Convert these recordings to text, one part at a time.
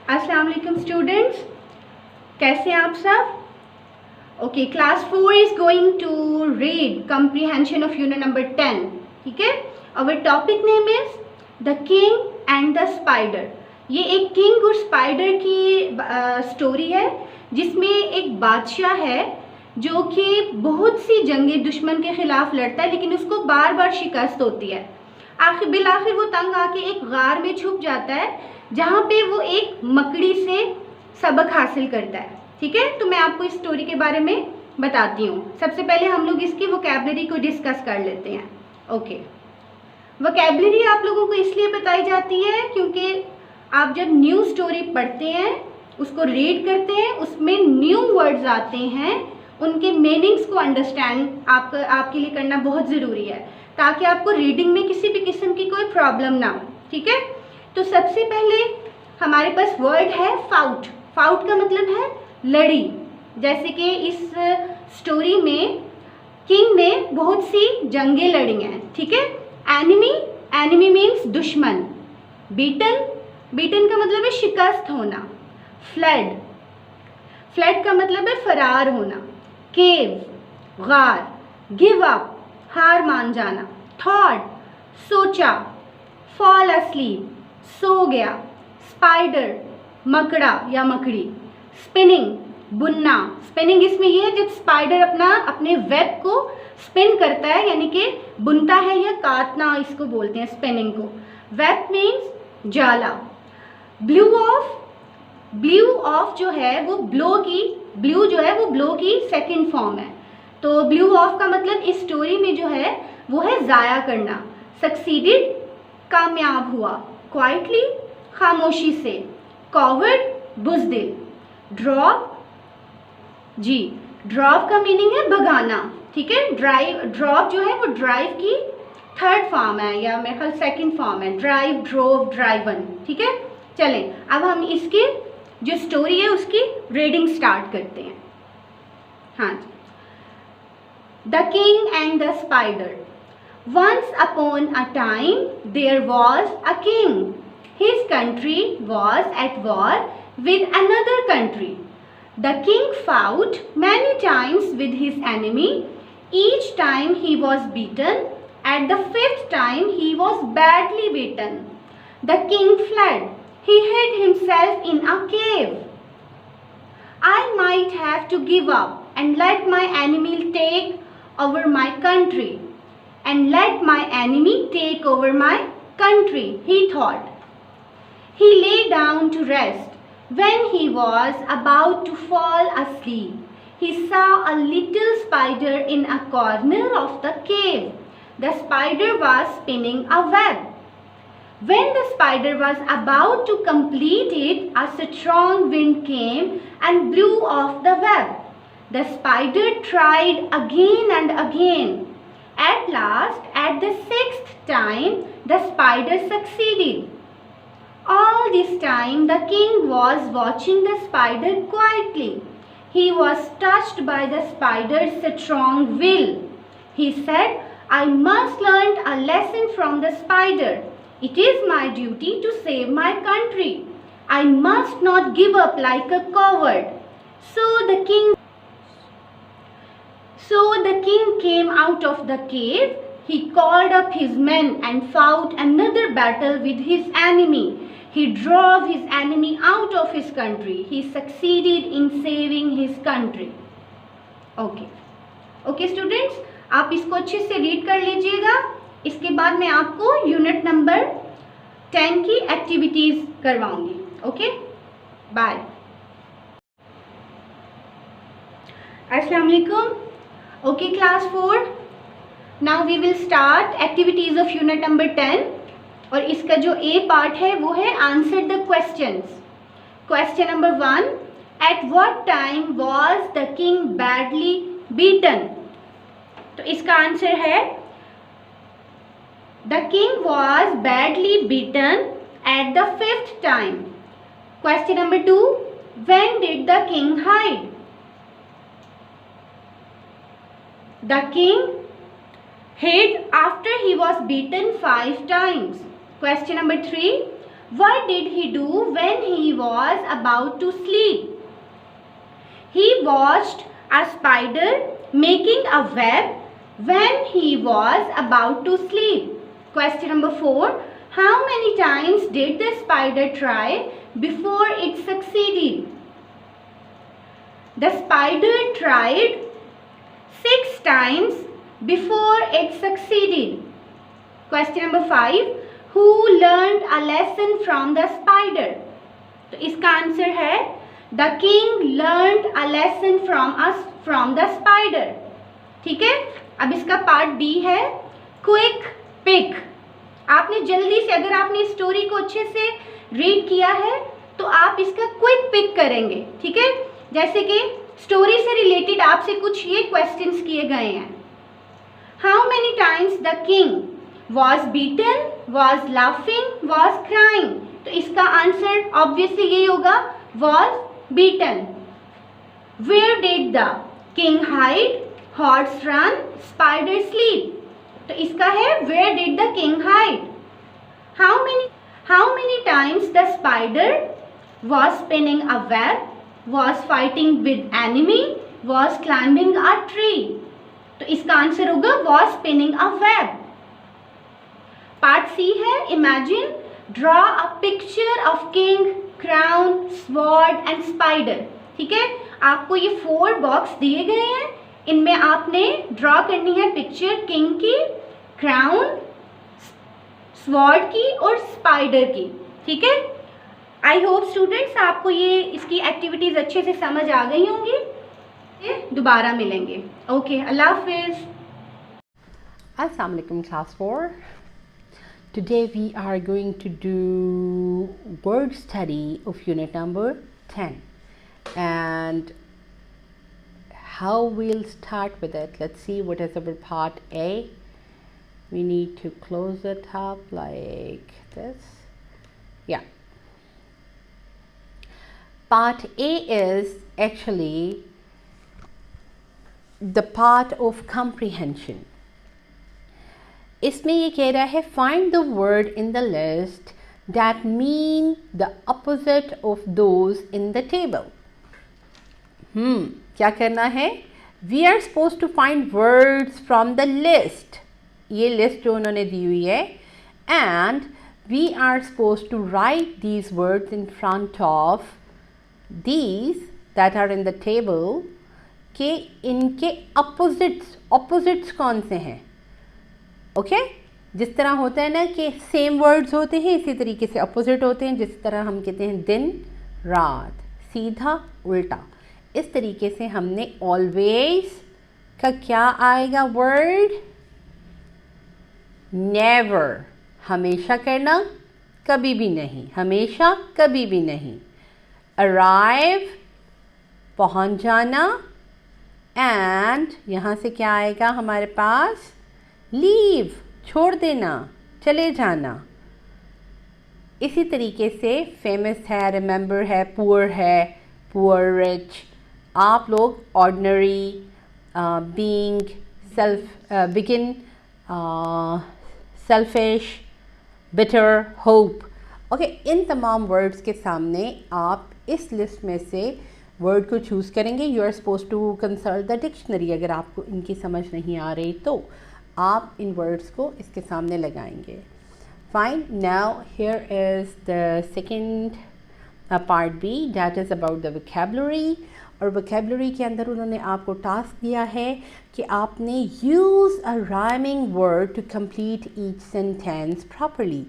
अस्सलाम वालेकुम स्टूडेंट्स, कैसे हैं आप सब? Okay, class 4 is going to read comprehension of unit number 10. ठीक है, our topic name is the king and the spider. ये एक किंग और स्पाइडर की स्टोरी है जिसमें एक बादशाह है जो कि बहुत सी जंगें दुश्मन के खिलाफ लड़ता है, लेकिन उसको बार बार शिकस्त होती है। बिलाखिर वो तंग आके एक गार में छुप जाता है जहाँ पे वो एक मकड़ी से सबक हासिल करता है। ठीक है, तो मैं आपको इस स्टोरी के बारे में बताती हूँ। सबसे पहले हम लोग इसकी वोकैबुलरी को डिस्कस कर लेते हैं। ओके, वोकैबुलरी आप लोगों को इसलिए बताई जाती है क्योंकि आप जब न्यू स्टोरी पढ़ते हैं, उसको रीड करते हैं, उसमें न्यू वर्ड्स आते हैं, उनके मीनिंग्स को अंडरस्टैंड आपके लिए करना बहुत ज़रूरी है ताकि आपको रीडिंग में किसी भी किस्म की कोई प्रॉब्लम ना हो। ठीक है, तो सबसे पहले हमारे पास वर्ड है फाउट। फाउट का मतलब है लड़ी। जैसे कि इस स्टोरी में किंग ने बहुत सी जंगें लड़ी हैं। ठीक है, एनिमी, एनिमी मीन्स दुश्मन। बीटन, बीटन का मतलब है शिकस्त होना। फ्लड, फ्लड का मतलब है फरार होना। केव, गार। गिव अप, हार मान जाना। थॉट, सोचा। फॉल अस्लीप, सो गया। स्पाइडर, मकड़ा या मकड़ी। स्पिनिंग, बुनना। स्पिनिंग इसमें यह है जब स्पाइडर अपने वेब को स्पिन करता है, यानी कि बुनता है या काटना, इसको बोलते हैं स्पिनिंग को। वेब मीन्स जाला। ब्लू ऑफ, ब्लू ऑफ जो है वो ब्लो की, ब्लू जो है वो ब्लो की सेकंड फॉर्म है। तो ब्लू ऑफ का मतलब इस स्टोरी में जो है वो है ज़ाया करना। सक्सीडेड, कामयाब हुआ। क्वाइटली, खामोशी से। कॉवर्ड, बुज़दिल। ड्रॉप, जी ड्रॉप का मीनिंग है भगाना। ठीक है, ड्राइव, ड्रॉप जो है वो ड्राइव की थर्ड फॉर्म है या मेरे ख्याल सेकंड फॉर्म है। Drive, drove, driven. ठीक है, चलें अब हम इसकी जो स्टोरी है उसकी रीडिंग स्टार्ट करते हैं। हाँ, the king and the spider. Once upon a time there was a king. His country was at war with another country. The king fought many times with his enemy. Each time he was beaten. At the fifth time he was badly beaten. The king fled. He hid himself in a cave. I might have to give up and let my enemy take over my country. And let my enemy take over my country, he thought. He lay down to rest. When he was about to fall asleep, he saw a little spider in a corner of the cave. The spider was spinning a web. When the spider was about to complete it, a strong wind came and blew off the web. The spider tried again and again. At last, at the sixth time, the spider succeeded. All this time, the king was watching the spider quietly. He was touched by the spider's strong will. He said, I must learn a lesson from the spider. It is my duty to save my country. I must not give up like a coward. So the king came out of the cave. He called up his men and fought another battle with his enemy. He drove his enemy out of his country. He succeeded in saving his country. Okay students, आप इसको अच्छे से read कर लीजिएगा। इसके बाद मैं आपको यूनिट नंबर 10 की एक्टिविटीज करवाऊंगी। Okay, bye. अस्सलाम वालेकुम। Okay, class 4. Now we will start activities of unit number 10. और इसका जो A part है वो है answer the questions. Question number 1. At what time was the king badly beaten? तो इसका आंसर है The king was badly beaten at the fifth time. Question number 2. When did the king hide? The king hid after he was beaten 5 times. Question number 3. What did he do when he was about to sleep? He watched a spider making a web when he was about to sleep. Question number 4. How many times did the spider try before it succeeded? The spider tried 6 times before it succeeded. Question number 5. Who learned a lesson from the spider? तो इसका answer है The king learned a lesson from the spider. ठीक है, अब इसका part B है quick pick. आपने जल्दी से, अगर आपने स्टोरी को अच्छे से रीड किया है तो आप इसका क्विक पिक करेंगे. ठीक है, जैसे कि स्टोरी से रिलेटेड आपसे कुछ ये क्वेश्चंस किए गए हैं. How many times the king was beaten, was laughing, was crying. तो इसका आंसर ऑब्वियसली यही होगा was beaten. Where did the king hide? Horse run, spider sleep. तो इसका है where did the king hide? How many times the spider was spinning a web, was fighting with enemy, was climbing a tree. तो इसका answer होगा was spinning a web. Part C है imagine, draw a picture of king, crown, sword and spider. ठीक है, आपको ये 4 box दिए गए हैं, इनमें आपने ड्रॉ करनी है पिक्चर किंग की, क्राउन, स्वॉर्ड की और स्पाइडर की. ठीक है, आई होप स्टूडेंट्स आपको ये इसकी एक्टिविटीज अच्छे से समझ आ गई होंगी. दोबारा मिलेंगे. ओके, अल्लाह हाफिज. अस्सलाम वालेकुम class 4. Today we are going to do word study of unit number 10, and how we'll start with it. Let's see what is our part A. We need to close it up like this. Yeah. Part A is actually the part of comprehension. इसमें ये कह रहा है find the word in the list that mean the opposite of those in the table. क्या करना है? We are supposed to find words from the list. ये list जो उन्होंने दी हुई है, and we are supposed to write these words in front of these that are in the table के इनके opposites कौन से हैं? ओके जिस तरह होता है ना कि सेम वर्ड्स होते हैं, इसी तरीके से अपोजिट होते हैं. जिस तरह हम कहते हैं दिन रात, सीधा उल्टा, इस तरीके से हमने ऑलवेज का क्या आएगा वर्ड? नेवर, हमेशा करना, कभी भी नहीं, हमेशा कभी भी नहीं. अराइव, पहुंच जाना, एंड यहाँ से क्या आएगा हमारे पास? लीव, छोड़ देना, चले जाना. इसी तरीके से फेमस है, रिमेंबर है, पुअर है, पुअर रिच. आप लोग ordinary, being, begin, selfish, bitter, hope. Okay, इन तमाम वर्ड्स के सामने आप इस लिस्ट में से वर्ड को चूज़ करेंगे. You are suppose to consult the dictionary. अगर आपको इनकी समझ नहीं आ रही तो आप इन वर्ड्स को इसके सामने लगाएंगे. Fine. Now here is the second part B, that is about the vocabulary. और वोकैबुलरी के अंदर उन्होंने आपको टास्क दिया है कि आपने use a rhyming word to complete each sentence properly.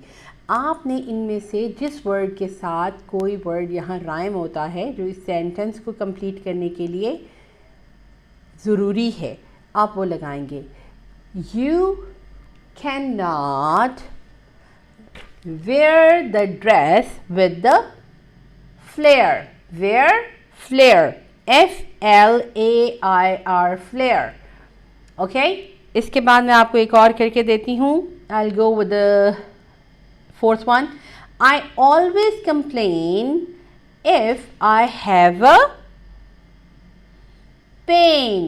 आपने इनमें से जिस वर्ड के साथ कोई वर्ड यहाँ राइम होता है, जो इस सेंटेंस को कंप्लीट करने के लिए ज़रूरी है, आप वो लगाएंगे. You cannot wear the dress with the flare. Wear flare. F-L-A-I-R. Flare. Okay? इसके बाद मैं आपको एक और करके देती हूँ. I'll go with the fourth one. I always complain if I have a pain.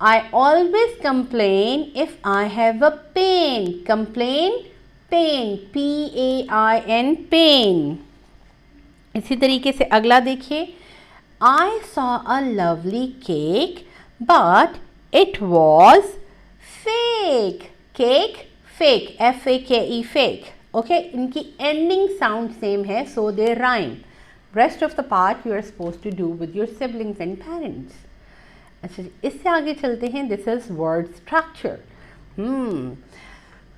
I always complain if I have a pain. Complain, pain, PAIN, pain. इसी तरीके से अगला देखिए, I saw a lovely cake but it was fake। Cake fake, FAKE, fake. Okay, इनकी ending sound same है, so they rhyme. Rest of the part you are suppose to do with your siblings and parents. अच्छा, इससे आगे चलते हैं। This is word structure.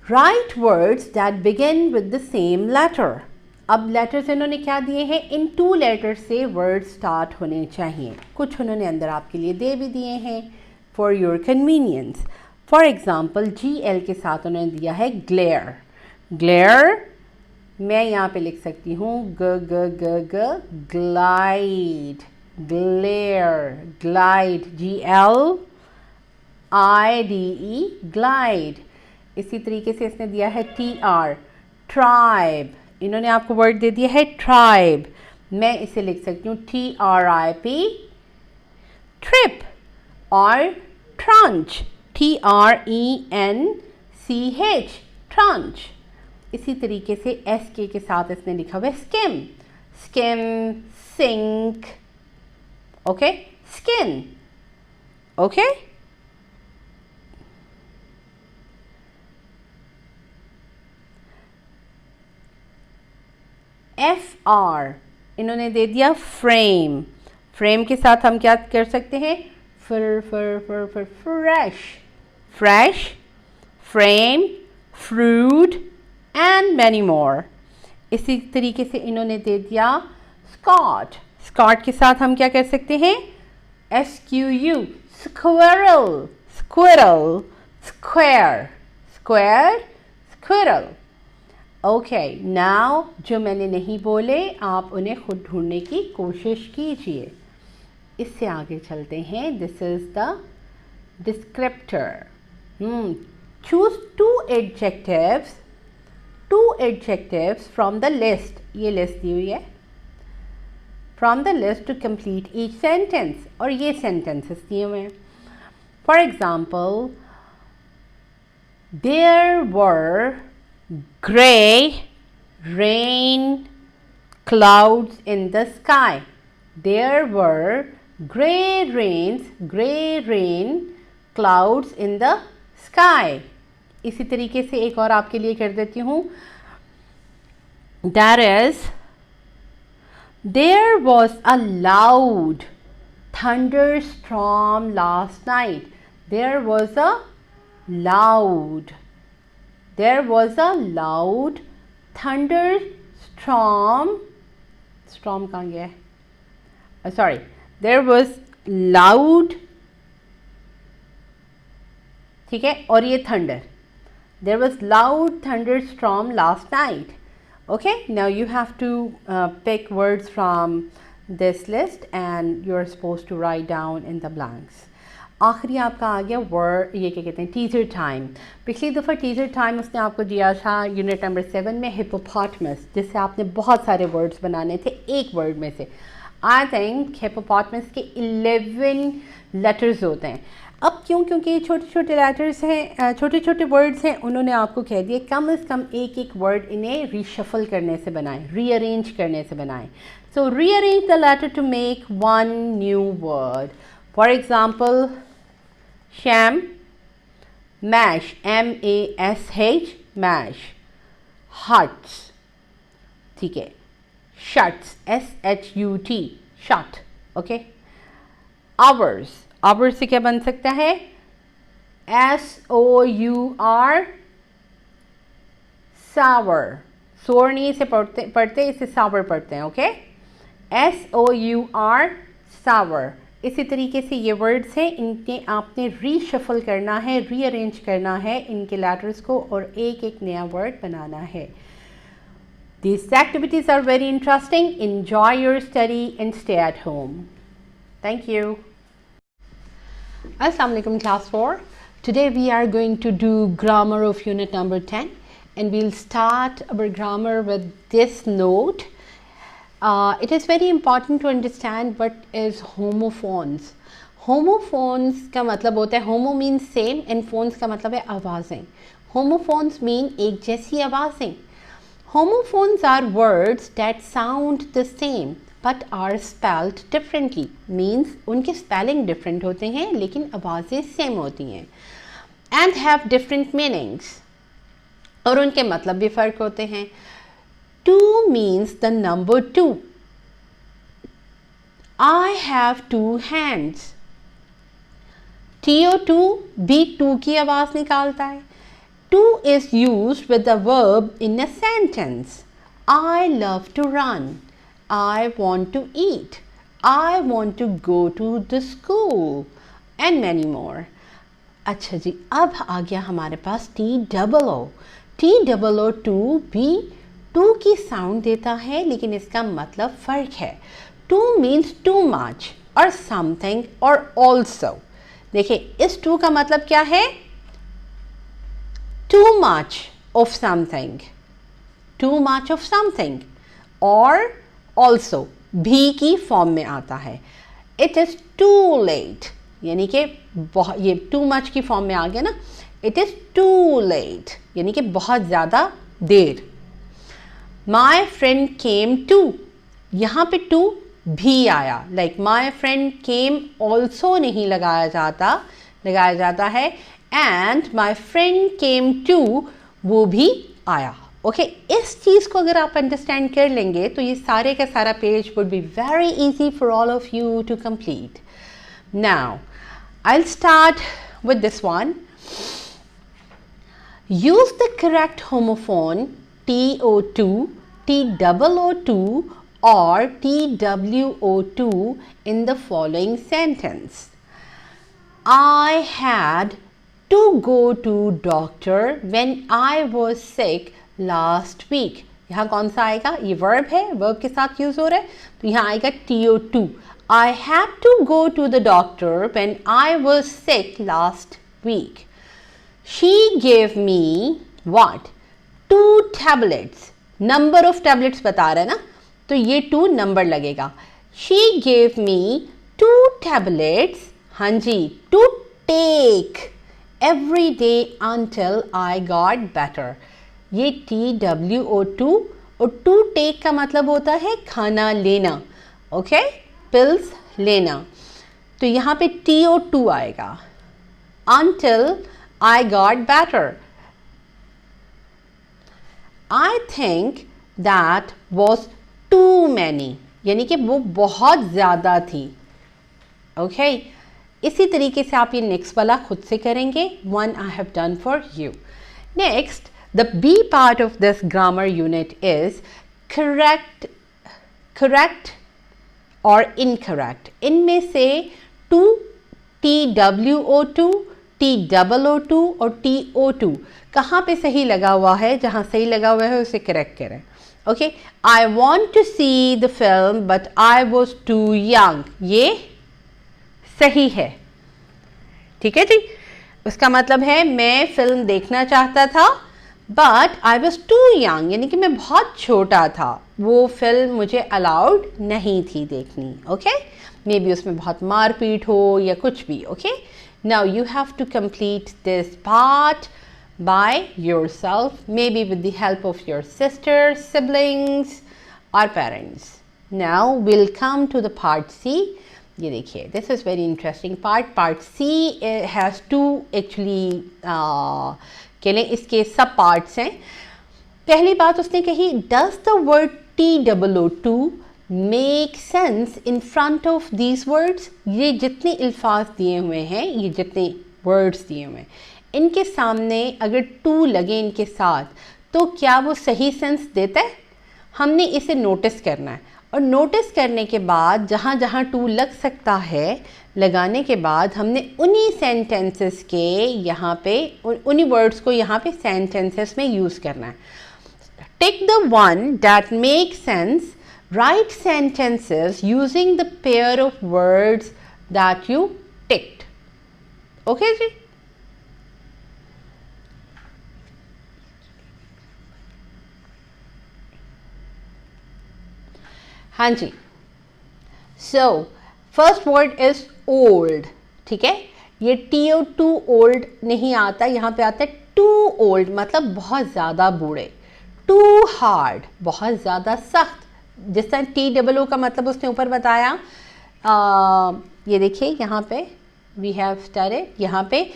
Write words that begin with the same letter. अब letters इन्होंने क्या दिए हैं, इन 2 लेटर्स से वर्ड स्टार्ट होने चाहिए। कुछ उन्होंने अंदर आपके लिए दे भी दिए हैं for your convenience. For example, GL के साथ उन्होंने दिया है ग्लेयर। ग्लेयर मैं यहाँ पे लिख सकती हूँ glide, glare, glide, GLIDE, glide. इसी तरीके से इसने दिया है TR, ट्राइब। इन्होंने आपको वर्ड दे दिया है ट्राइब, मैं इसे लिख सकती हूँ TRIP, ट्रिप, और ट्रंच, TRENCH, ट्रंच। इसी तरीके से SK के साथ इसने लिखा हुआ है skim, skim, sink, okay, skin, okay. FR इन्होंने दे दिया फ्रेम। फ्रेम के साथ हम क्या कर सकते हैं, fresh, fresh, frame, fruit and many more. इसी तरीके से इन्होंने दे दिया स्कॉट। स्कॉट के साथ हम क्या कर सकते हैं, SQU, squirrel, squirrel, square, square, squirrel. Okay, now जो मैंने नहीं बोले आप उन्हें खुद ढूंढने की कोशिश कीजिए। इससे आगे चलते हैं। This is the descriptor. Choose 2 adjectives from the list. ये लिस्ट दी हुई है, from the list to complete each sentence, और ये सेंटेंसेस दिए हुए हैं। For example, there were gray rain clouds in the sky. There were gray rain clouds in the sky. इसी तरीके से एक और आपके लिए कर देती हूँ। There was a loud thunderstorm last night. There was a loud thunderstorm. Storm कहाँ गया है? Sorry. There was loud, ठीक है, और ये thunder. There was loud thunderstorm last night. Okay. Now you have to pick words from this list and you are supposed to write down in the blanks. आखिरी आपका आ गया word, ये क्या कहते हैं, टीजर टाइम। पिछली दफ़ा टीजर टाइम उसने आपको दिया था यूनिट नंबर 7 में हिप्पोपोटामस, जिससे आपने बहुत सारे वर्ड्स बनाने थे एक वर्ड में से। आई थिंक हिप्पोपोटामस के 11 लेटर्स होते हैं। अब क्योंकि छोटे छोटे लेटर्स हैं, छोटे छोटे वर्ड्स हैं, उन्होंने आपको कह दिया कम से कम एक एक वर्ड इन्हें रीशफल करने से बनाएं, रीअरेंज करने से बनाएं। So rearrange the letter to make one new word. For example, sham, mash, MASH, mash, huts, ठीक है, shuts, SHUT, shut, okay. hours, hours से क्या बन सकता है, SOUR, sour, sour नहीं इसे पढ़ते इसे sour पढ़ते हैं, ओके, SOUR, sour। इसी तरीके से ये वर्ड्स हैं, इनके आपने रीशफल करना है, रीअरेंज करना है इनके लेटर्स को और एक एक नया वर्ड बनाना है। These activities are very interesting. Enjoy your study and stay at home. Thank you. Assalamu alaikum class 4. Today we are going to do grammar of unit number 10 and we'll start our grammar with this note. It is very important to understand what is homophones. Homophones का मतलब होता है, homo means same and phones का मतलब है आवाज़ें। Homophones mean एक जैसी आवाज़ें. Homophones are words that sound the same but are spelled differently. Means उनके spelling different होते हैं लेकिन आवाज़ें same होती हैं. And have different meanings. और उनके मतलब भी फ़र्क होते हैं. Two means the number two. I have two hands. TO2 भी two की आवाज़ निकालता है. To is used with the verb in a sentence. I love to run. I want to eat. I want to go to the school. And many more. अच्छा जी, अब आ गया हमारे पास TOO. TOO2 भी टू की साउंड देता है लेकिन इसका मतलब फ़र्क है. Too means too much or something or also. देखिए इस टू का मतलब क्या है? Too much of something, too much of something, or also भी की फॉर्म में आता है. It is too late, यानी कि ये too much की फॉर्म में आ गया ना. It is too late, यानी कि बहुत ज़्यादा देर. My friend came to, यहाँ पे to भी आया. Like my friend came also नहीं लगाया जाता है. And my friend came to, वो भी आया. ओके, इस चीज़ को अगर आप अंडरस्टैंड कर लेंगे तो ये सारे का सारा page would be very easy for all of you to complete. Now, I'll start with this one. Use the correct homophone TO2, TOO2 or TWO2 in the following sentence. I had to go to doctor when I was sick last week. यहाँ कौन सा आएगा? ये verb है, verb के साथ use हो रहा है तो यहाँ आएगा TO2. I had to go to the doctor when I was sick last week. She gave me what? 2 tablets. Number of tablets बता रहा है ना, तो ये 2 नंबर लगेगा. She gave me 2 tablets, हाँ जी, to take every day until I got better. ये TWO2 और to take का मतलब होता है खाना लेना. ओके, पिल्स लेना. तो यहाँ पे TO2 आएगा. Until I got better. I think that was too many. यानी कि वो बहुत ज़्यादा थी. ओके, इसी तरीके से आप ये नेक्स्ट वाला खुद से करेंगे. One I have done for you. Next, the B part of this grammar unit is correct or incorrect. इनमें से to, TWO2, TOO2 और TO2 कहाँ पे सही लगा हुआ है? जहाँ सही लगा हुआ है उसे करेक्ट करें. Okay, I want to see the film but I was too young. ये सही है. ठीक है जी, उसका मतलब है मैं फिल्म देखना चाहता था but I was too young, यानी कि मैं बहुत छोटा था, वो फिल्म मुझे अलाउड नहीं थी देखनी. ओके, मे बी उसमें बहुत मारपीट हो या कुछ भी. Okay, now you have to complete this part by yourself, maybe with the help of your sisters, siblings or parents. Now we'll come to the part C. ये देखिए, this is very interesting part C has two actually कहले इसके सब parts हैं. पहली बात उसने कही, does the word TOO2 make sense in front of these words? ये जितने अल्फाज दिए हुए हैं, ये जितने वर्ड्स दिए हुए हैं, इनके सामने अगर टू लगे इनके साथ तो क्या वो सही सेंस देता है? हमने इसे नोटिस करना है और नोटिस करने के बाद जहाँ जहाँ टू लग सकता है लगाने के बाद हमने उन्हीं सेंटेंसेस के यहाँ पे उन्हीं वर्ड्स को यहाँ पे सेंटेंसेस में यूज़ करना है. Tick the one that make sense. Write sentences using the pair of words that you ticked. Okay जी? हाँ जी. So first word is old. ठीक है, ये TO2 old नहीं आता, यहाँ पे आता है too ओल्ड मतलब बहुत ज़्यादा बूढ़े, टू हार्ड बहुत ज़्यादा सख्त, जिस तरह TOO का मतलब उसने ऊपर बताया। ये देखिए यहाँ पे वी हैव स्टार्टेड, यहाँ पे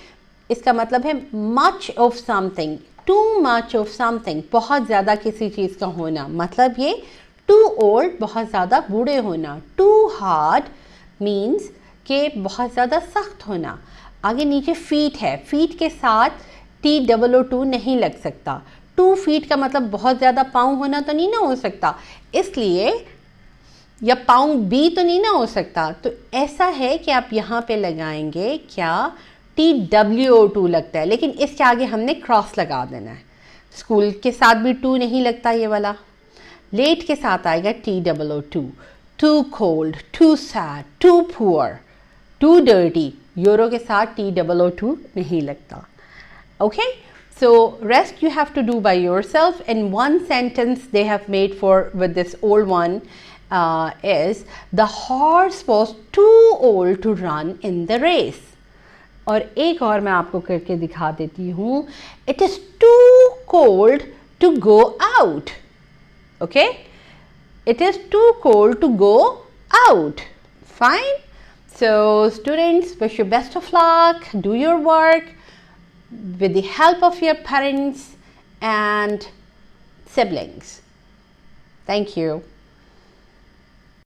इसका मतलब है much of something, too much of something, बहुत ज़्यादा किसी चीज़ का होना, मतलब ये टू ओल्ड बहुत ज़्यादा बूढ़े होना, टू हार्ड मीन्स के बहुत ज़्यादा सख्त होना। आगे नीचे फीट है, फीट के साथ TOO नहीं लग सकता, 2 फीट का मतलब बहुत ज़्यादा पाँव होना तो नहीं ना हो सकता, इसलिए या पाँव भी तो नहीं ना हो सकता, तो ऐसा है कि आप यहाँ पे लगाएंगे क्या, TWO2 लगता है, लेकिन इसके आगे हमने क्रॉस लगा देना है। स्कूल के साथ भी 2 नहीं लगता ये वाला, लेट के साथ आएगा TOO2, too cold, too sad, too poor, too dirty, यूरो के साथ TOO2 नहीं लगता। Okay, so rest you have to do by yourself. And one sentence they have made for with this old one is the horse was too old to run in the race. और एक और मैं आपको करके दिखा देती हूँ, it is too cold to go out. Okay, it is too cold to go out. Fine. So students, wish you best of luck, do your work with the help of your parents and siblings. Thank you.